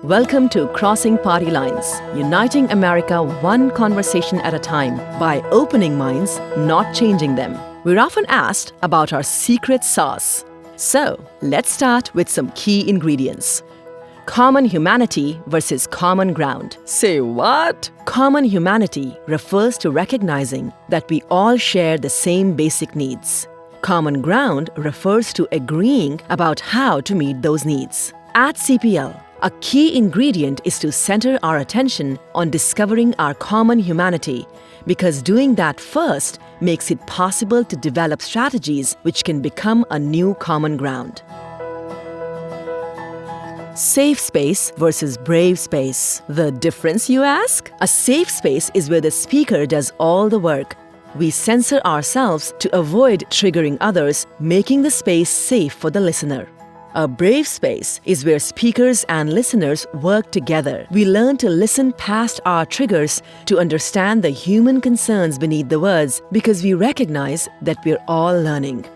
Welcome to Crossing Party Lines, uniting America one conversation at a time by opening minds, not changing them. We're often asked about our secret sauce. So, let's start with some key ingredients. Common humanity versus common ground. Say what? Common humanity refers to recognizing that we all share the same basic needs. Common ground refers to agreeing about how to meet those needs. At CPL, a key ingredient is to center our attention on discovering our common humanity, because doing that first makes it possible to develop strategies which can become a new common ground. Safe space versus brave space. The difference, you ask? A safe space is where the speaker does all the work. We censor ourselves to avoid triggering others, making the space safe for the listener. A brave space is where speakers and listeners work together. We learn to listen past our triggers to understand the human concerns beneath the words, because we recognize that we're all learning.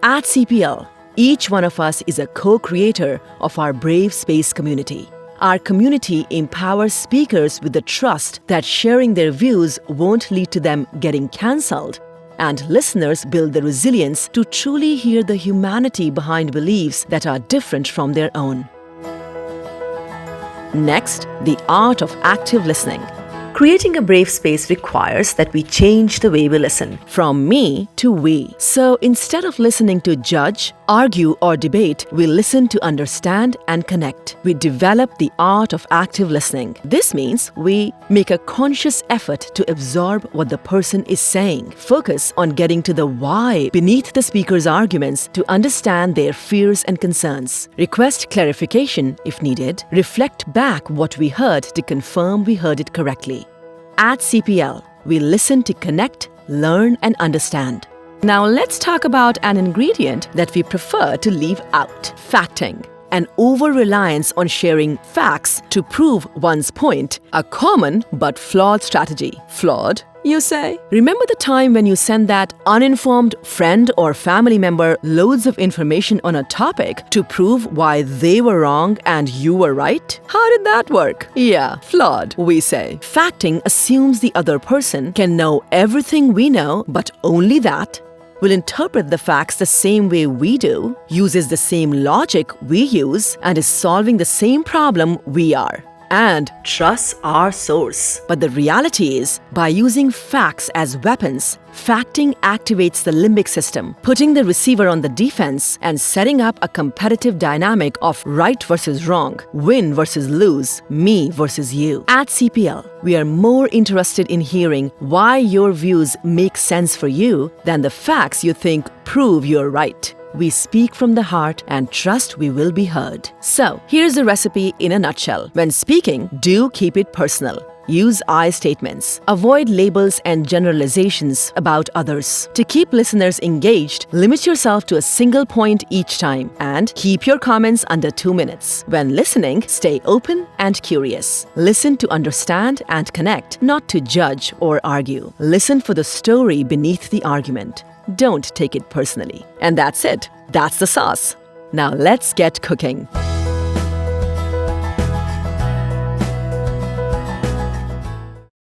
At CPL, each one of us is a co-creator of our brave space community. Our community empowers speakers with the trust that sharing their views won't lead to them getting cancelled, and listeners build the resilience to truly hear the humanity behind beliefs that are different from their own. Next, the art of active listening. Creating a brave space requires that we change the way we listen, from me to we. So instead of listening to judge, argue, or debate, we listen to understand and connect. We develop the art of active listening. This means we make a conscious effort to absorb what the person is saying, focus on getting to the why beneath the speaker's arguments to understand their fears and concerns, request clarification if needed, reflect back what we heard to confirm we heard it correctly. At CPL, we listen to connect, learn, and understand. Now let's talk about an ingredient that we prefer to leave out: facting. An over-reliance on sharing facts to prove one's point, a common but flawed strategy. Flawed, you say? Remember the time when you sent that uninformed friend or family member loads of information on a topic to prove why they were wrong and you were right? How did that work? Yeah, flawed, we say. Facting assumes the other person can know everything we know, but only that, will interpret the facts the same way we do, uses the same logic we use, and is solving the same problem we are, and trusts our source. But the reality is, by using facts as weapons, facting activates the limbic system, putting the receiver on the defense and setting up a competitive dynamic of right versus wrong, win versus lose, me versus you. At CPL, we are more interested in hearing why your views make sense for you than the facts you think prove you're right. We speak from the heart and trust we will be heard. So, here's the recipe in a nutshell. When speaking, do keep it personal. Use I statements. Avoid labels and generalizations about others. To keep listeners engaged, limit yourself to a single point each time, and keep your comments under 2 minutes. When listening, stay open and curious. Listen to understand and connect, not to judge or argue. Listen for the story beneath the argument. Don't take it personally. And that's it. That's the sauce. Now let's get cooking.